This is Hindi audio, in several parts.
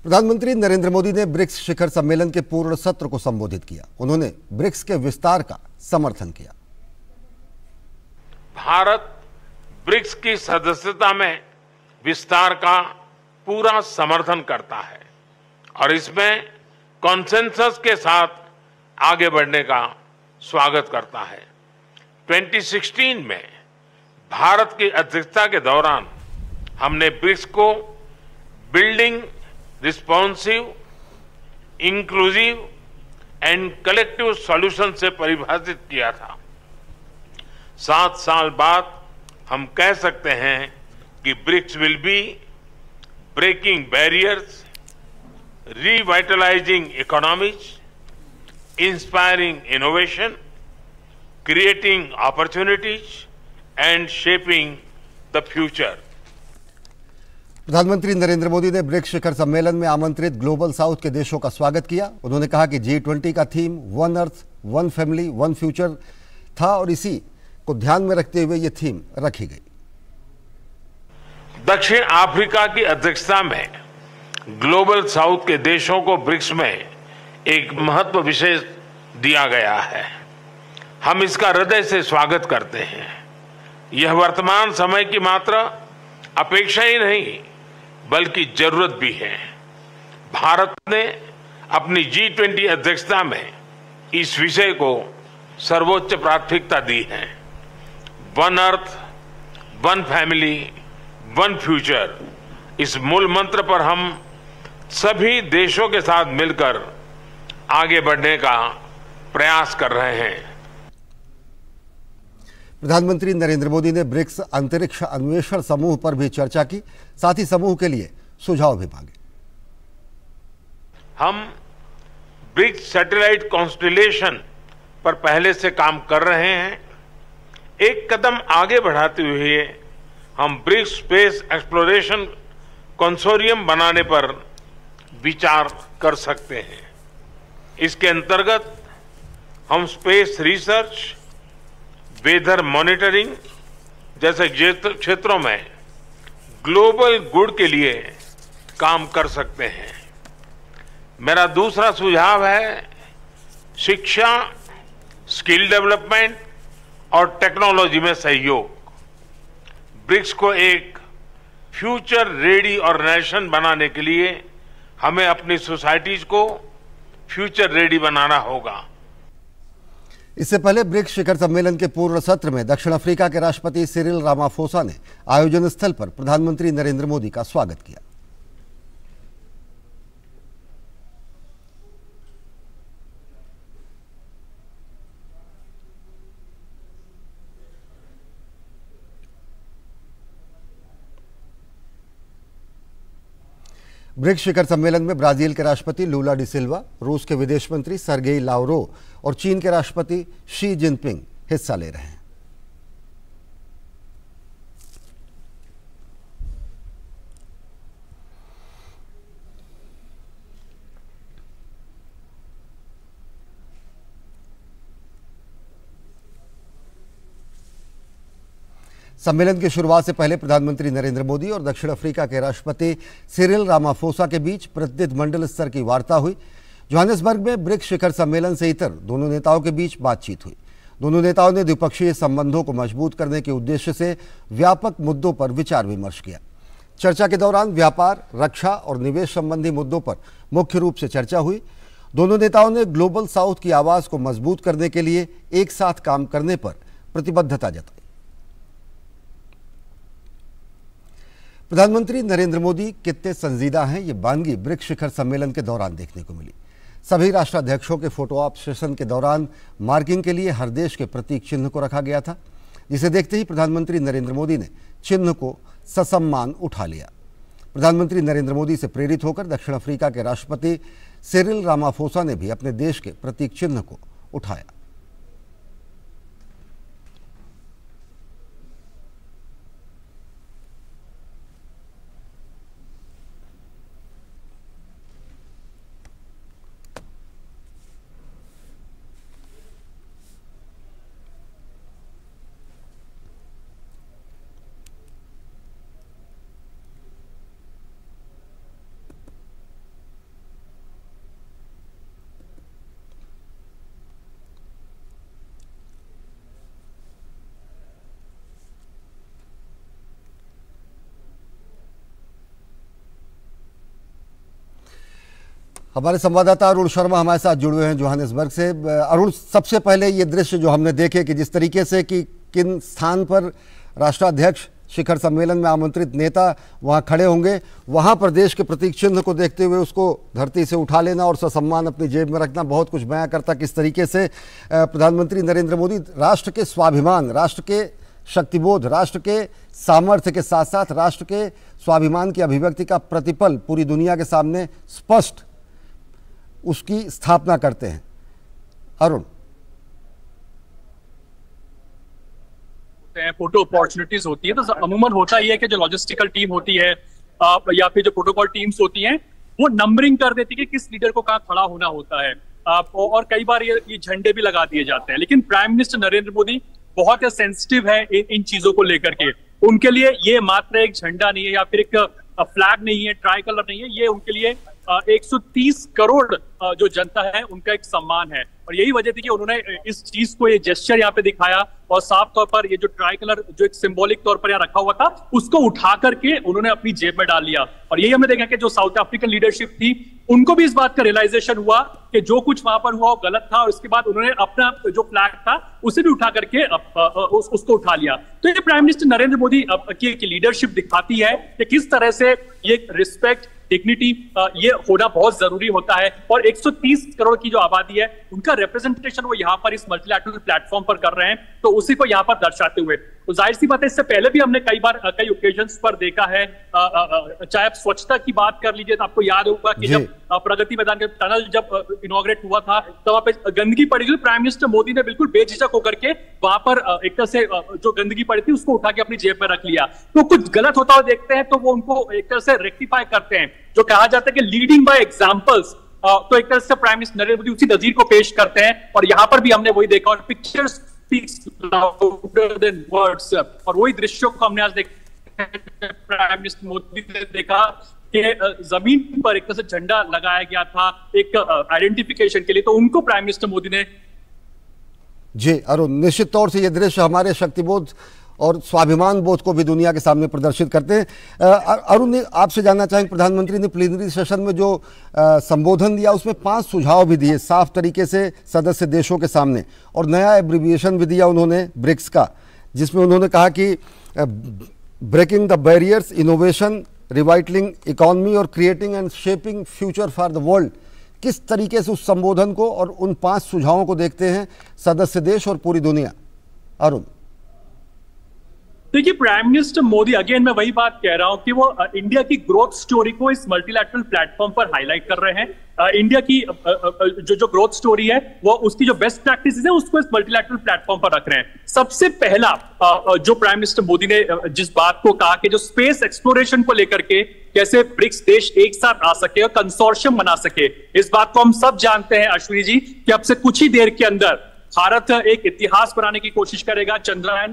प्रधानमंत्री नरेंद्र मोदी ने ब्रिक्स शिखर सम्मेलन के पूर्ण सत्र को संबोधित किया। उन्होंने ब्रिक्स के विस्तार का समर्थन किया। भारत ब्रिक्स की सदस्यता में विस्तार का पूरा समर्थन करता है और इसमें कॉन्सेंसस के साथ आगे बढ़ने का स्वागत करता है। 2016 में भारत की अध्यक्षता के दौरान हमने ब्रिक्स को building responsive, inclusive and collective solution से परिभाषित किया था। 7 साल बाद हम कह सकते हैं कि BRICS will be breaking barriers, revitalizing economies, inspiring innovation, creating opportunities and shaping the future. प्रधानमंत्री नरेंद्र मोदी ने ब्रिक्स शिखर सम्मेलन में आमंत्रित ग्लोबल साउथ के देशों का स्वागत किया। उन्होंने कहा कि G20 का theme one earth, one family, one future था और इसी को ध्यान में रखते हुए ये थीम रखी गई। दक्षिण अफ्रीका की अध्यक्षता में ग्लोबल साउथ के देशों को ब्रिक्स में एक महत्व विशेष दिया गया है। हम इसका हृदय से स्वागत करते हैं। यह वर्तमान समय की मात्र अपेक्षा ही नहीं बल्कि जरूरत भी है। भारत ने अपनी G20 अध्यक्षता में इस विषय को सर्वोच्च प्राथमिकता दी है। One earth, one family, one future, इस मूल मंत्र पर हम सभी देशों के साथ मिलकर आगे बढ़ने का प्रयास कर रहे हैं। प्रधानमंत्री नरेंद्र मोदी ने ब्रिक्स अंतरिक्ष अन्वेषण समूह पर भी चर्चा की। साथ ही समूह के लिए सुझाव भी मांगे। हम ब्रिक्स सैटेलाइट कॉन्स्टेलेशन पर पहले से काम कर रहे हैं। एक कदम आगे बढ़ाते हुए हम ब्रिक्स स्पेस एक्सप्लोरेशन कंसोर्टियम बनाने पर विचार कर सकते हैं। इसके अंतर्गत हम स्पेस रिसर्च, वेदर मॉनिटरिंग जैसे क्षेत्रों में ग्लोबल गुड के लिए काम कर सकते हैं। मेरा दूसरा सुझाव है शिक्षा, स्किल डेवलपमेंट और टेक्नोलॉजी में सहयोग। ब्रिक्स को एक फ्यूचर रेडी ऑर्गेनाइजेशन बनाने के लिए हमें अपनी सोसाइटीज को फ्यूचर रेडी बनाना होगा। इससे पहले ब्रिक्स शिखर सम्मेलन के पूर्ण सत्र में दक्षिण अफ्रीका के राष्ट्रपति सिरिल रामाफोसा ने आयोजन स्थल पर प्रधानमंत्री नरेंद्र मोदी का स्वागत किया। ब्रिक्स शिखर सम्मेलन में ब्राजील के राष्ट्रपति लूला डी सिल्वा, रूस के विदेश मंत्री सर्गेई लावरोव और चीन के राष्ट्रपति शी जिनपिंग हिस्सा ले रहे हैं। सम्मेलन की शुरुआत से पहले प्रधानमंत्री नरेंद्र मोदी और दक्षिण अफ्रीका के राष्ट्रपति सिरिल रामाफोसा के बीच प्रतिनिधिमंडल स्तर की वार्ता हुई। जोहानिसबर्ग में ब्रिक्स शिखर सम्मेलन से इतर दोनों नेताओं के बीच बातचीत हुई। दोनों नेताओं ने द्विपक्षीय संबंधों को मजबूत करने के उद्देश्य से व्यापक मुद्दों पर विचार विमर्श किया। चर्चा के दौरान व्यापार, रक्षा और निवेश संबंधी मुद्दों पर मुख्य रूप से चर्चा हुई। दोनों नेताओं ने ग्लोबल साउथ की आवाज को मजबूत करने के लिए एक साथ काम करने पर प्रतिबद्धता जताई। प्रधानमंत्री नरेंद्र मोदी कितने संजीदा हैं, ये बानगी ब्रिक्स शिखर सम्मेलन के दौरान देखने को मिली। सभी राष्ट्राध्यक्षों के फोटो ऑप सेशन के दौरान मार्किंग के लिए हर देश के प्रतीक चिन्ह को रखा गया था, जिसे देखते ही प्रधानमंत्री नरेंद्र मोदी ने चिन्ह को ससम्मान उठा लिया। प्रधानमंत्री नरेंद्र मोदी से प्रेरित होकर दक्षिण अफ्रीका के राष्ट्रपति सिरिल रामाफोसा ने भी अपने देश के प्रतीक चिन्ह को उठाया। हमारे संवाददाता अरुण शर्मा हमारे साथ जुड़े हुए हैं जोहानिसबर्ग से। अरुण, सबसे पहले ये दृश्य जो हमने देखे कि जिस तरीके से कि किन स्थान पर राष्ट्राध्यक्ष शिखर सम्मेलन में आमंत्रित नेता वहां खड़े होंगे, वहां पर देश के प्रतीक चिन्ह को देखते हुए उसको धरती से उठा लेना और ससम्मान अपनी जेब में रखना बहुत कुछ बयां करता। किस तरीके से प्रधानमंत्री नरेंद्र मोदी राष्ट्र के स्वाभिमान, राष्ट्र के शक्तिबोध, राष्ट्र के सामर्थ्य के साथ साथ राष्ट्र के स्वाभिमान की अभिव्यक्ति का प्रतिपल पूरी दुनिया के सामने स्पष्ट उसकी स्थापना करते हैं। अरुण, फोटो अपॉर्चुनिटीज होती है तो अमूमन होता ही है कि जो लॉजिस्टिकल टीम होती है या फिर जो प्रोटोकॉल टीम्स होती हैं वो नंबरिंग कर देती है कि किस लीडर को कहाँ खड़ा होना होता है। और कई बार ये झंडे भी लगा दिए जाते हैं, लेकिन प्राइम मिनिस्टर नरेंद्र मोदी बहुत सेंसिटिव है इन चीजों को लेकर के। उनके लिए ये मात्र एक झंडा नहीं है या फिर एक फ्लैग नहीं है, ट्राई कलर नहीं है, ये उनके लिए 130 करोड़ जो जनता है उनका एक सम्मान है। और यही वजह थी कि उन्होंने इस चीज को, ये जेस्चर यहाँ पे दिखाया और साफ तौर पर ये जो ट्राई कलर जो एक सिंबॉलिक तौर पर यहाँ रखा हुआ था उसको उठा करके उन्होंने अपनी जेब में डाल लिया। और यही हमने देखा कि जो साउथ अफ्रीकन लीडरशिप थी उनको भी इस बात का रियलाइजेशन हुआ कि जो कुछ वहां पर हुआ वो गलत था और इसके बाद उन्होंने अपना जो फ्लैग था उसे भी उठा करके उसको उठा लिया। तो ये प्राइम मिनिस्टर नरेंद्र मोदी की लीडरशिप दिखाती है कि किस तरह से ये रिस्पेक्ट, डिग्निटी ये होना बहुत जरूरी होता है। और 130 करोड़ की जो आबादी है उनका रिप्रेजेंटेशन वो यहाँ पर इस मल्टीलैटरल प्लेटफॉर्म पर कर रहे हैं, तो उसी को यहाँ पर दर्शाते हुए तो जाहिर सी बात है, इससे पहले भी हमने कई बार कई ओकेजन्स पर देखा है, चाहे आप स्वच्छता की बात कर लीजिए तो आपको याद होगा कि जब प्रगति मैदान के टनल जब इनॉग्रेट हुआ था तो वहां पे गंदगी पड़ी थी, प्राइम मिनिस्टर मोदी ने बिल्कुल बेझिझक होकर के वहां पर एक तरह से जो गंदगी पड़ी थी उसको उठा के अपनी जेब में रख लिया। तो कुछ गलत होता हुआ देखते हैं तो वो उनको एक तरह से रेक्टिफाई करते हैं, जो कहा जाता है कि लीडिंग बाय एग्जाम्पल्स। तो एक तरह से प्राइम मिनिस्टर नरेंद्र मोदी उसी नजीर को पेश करते हैं और यहाँ पर भी हमने वही देखा और pictures speaks louder than words. और वही दृश्यों को हमने आज देखा, प्राइम मिनिस्टर मोदी ने देखा कि जमीन पर एक तरह से झंडा लगाया गया था एक आइडेंटिफिकेशन के लिए, तो उनको प्राइम मिनिस्टर मोदी ने। जी अरुण, निश्चित तौर से ये दृश्य हमारे शक्तिबोध और स्वाभिमान बोध को भी दुनिया के सामने प्रदर्शित करते हैं। अरुण, आपसे जानना चाहेंगे, प्रधानमंत्री ने प्लीनरी सेशन में जो संबोधन दिया उसमें 5 सुझाव भी दिए साफ तरीके से सदस्य देशों के सामने, और नया एब्रिविएशन भी दिया उन्होंने ब्रिक्स का, जिसमें उन्होंने कहा कि breaking the barriers, innovation, revitalising economy और creating and shaping future for the world. किस तरीके से उस संबोधन को और उन 5 सुझावों को देखते हैं सदस्य देश और पूरी दुनिया? अरुण, देखिए, प्राइम मिनिस्टर मोदी, अगेन मैं वही बात कह रहा हूं कि वो इंडिया की ग्रोथ स्टोरी को इस मल्टीलैटरल प्लेटफॉर्म पर हाईलाइट कर रहे हैं। इंडिया की जो ग्रोथ स्टोरी है वो उसकी जो बेस्ट प्रैक्टिसेस है उसको इस मल्टीलैटरल प्लेटफॉर्म पर रख रहे हैं। सबसे पहला जो प्राइम मिनिस्टर मोदी ने जिस बात को कहा कि जो स्पेस एक्सप्लोरेशन को लेकर के कैसे ब्रिक्स देश एक साथ आ सके और कंसोर्शियम बना सके, इस बात को हम सब जानते हैं अश्विनी जी कि अब से कुछ ही देर के अंदर भारत एक इतिहास बनाने की कोशिश करेगा चंद्रयान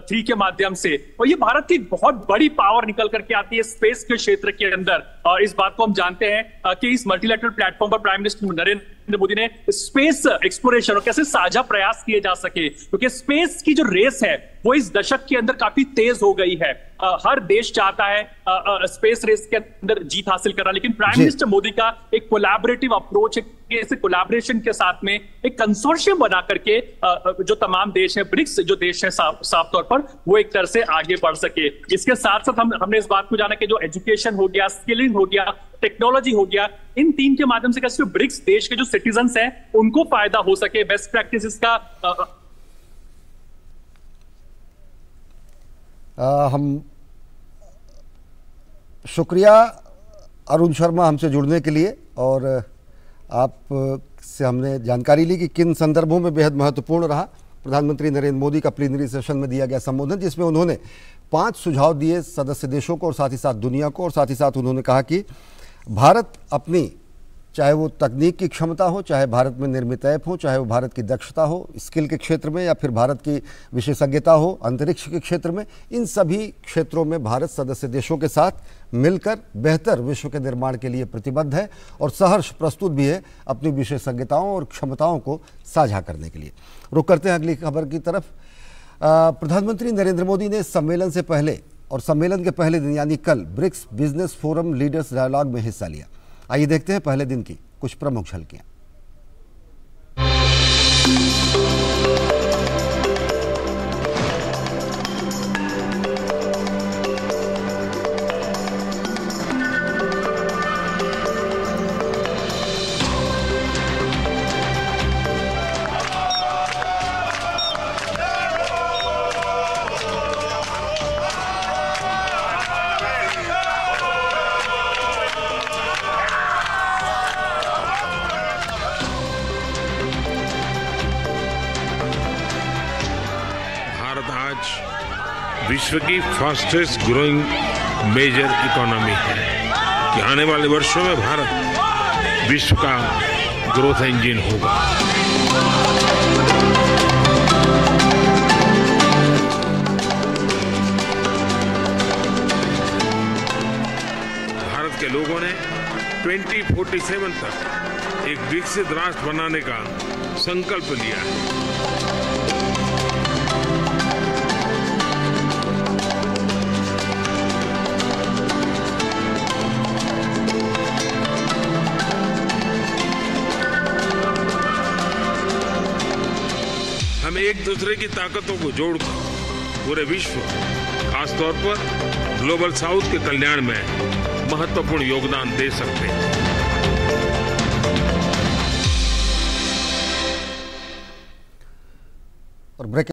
3 के माध्यम से। और ये भारत की बहुत बड़ी पावर निकल करके आती है स्पेस के क्षेत्र के अंदर। और इस बात को हम जानते हैं कि इस मल्टीलैटरल प्लेटफॉर्म पर प्राइम मिनिस्टर नरेंद्र मोदी ने स्पेस एक्सप्लोरेशन और कैसे साझा प्रयास किए जा सके, क्योंकि स्पेस की जो रेस है वो इस दशक के अंदर काफी तेज हो गई है। हर देश चाहता है स्पेस रेस के अंदर जीत हासिल करना, लेकिन प्राइम मिनिस्टर मोदी का एक कोलैबोरेटिव अप्रोच है, ऐसे कोलैबोरेशन के साथ में एक कंसोर्शियम बना करके जो तमाम देश हैं, ब्रिक्स जो देश हैं साफ तौर पर, वो एक तरह से आगे बढ़ सके। इसके साथ साथ हमने इस बात को जाना कि जो एजुकेशन हो गया, स्किलिंग हो गया, टेक्नोलॉजी हो गया, इन 3 के माध्यम से कैसे ब्रिक्स देश के जो सिटीजन्स हैं उनको फायदा हो सके, बेस्ट प्रैक्टिसेस का हम शुक्रिया अरुण शर्मा हमसे जुड़ने के लिए, और आप से हमने जानकारी ली कि किन संदर्भों में बेहद महत्वपूर्ण रहा प्रधानमंत्री नरेंद्र मोदी का प्लीनरी सेशन में दिया गया संबोधन, जिसमें उन्होंने 5 सुझाव दिए सदस्य देशों को और साथ ही साथ दुनिया को। और साथ ही साथ उन्होंने कहा कि भारत अपनी, चाहे वो तकनीक की क्षमता हो, चाहे भारत में निर्मित ऐप हो, चाहे वो भारत की दक्षता हो स्किल के क्षेत्र में, या फिर भारत की विशेषज्ञता हो अंतरिक्ष के क्षेत्र में, इन सभी क्षेत्रों में भारत सदस्य देशों के साथ मिलकर बेहतर विश्व के निर्माण के लिए प्रतिबद्ध है और सहर्ष प्रस्तुत भी है अपनी विशेषज्ञताओं और क्षमताओं को साझा करने के लिए। रुक करते हैं अगली खबर की तरफ। प्रधानमंत्री नरेंद्र मोदी ने सम्मेलन से पहले और सम्मेलन के पहले दिन यानी कल BRICS business forum leaders dialogue में हिस्सा लिया। आइए देखते हैं पहले दिन की कुछ प्रमुख झलकियां। भारत आज विश्व की फास्टेस्ट ग्रोइंग मेजर इकोनॉमी है कि आने वाले वर्षों में भारत विश्व का ग्रोथ इंजन होगा। भारत के लोगों ने 2047 तक एक विकसित राष्ट्र बनाने का संकल्प लिया है। हम एक दूसरे की ताकतों को जोड़कर पूरे विश्व, खासतौर पर ग्लोबल साउथ के कल्याण में महत्वपूर्ण योगदान दे सकते हैं। और ब्रेक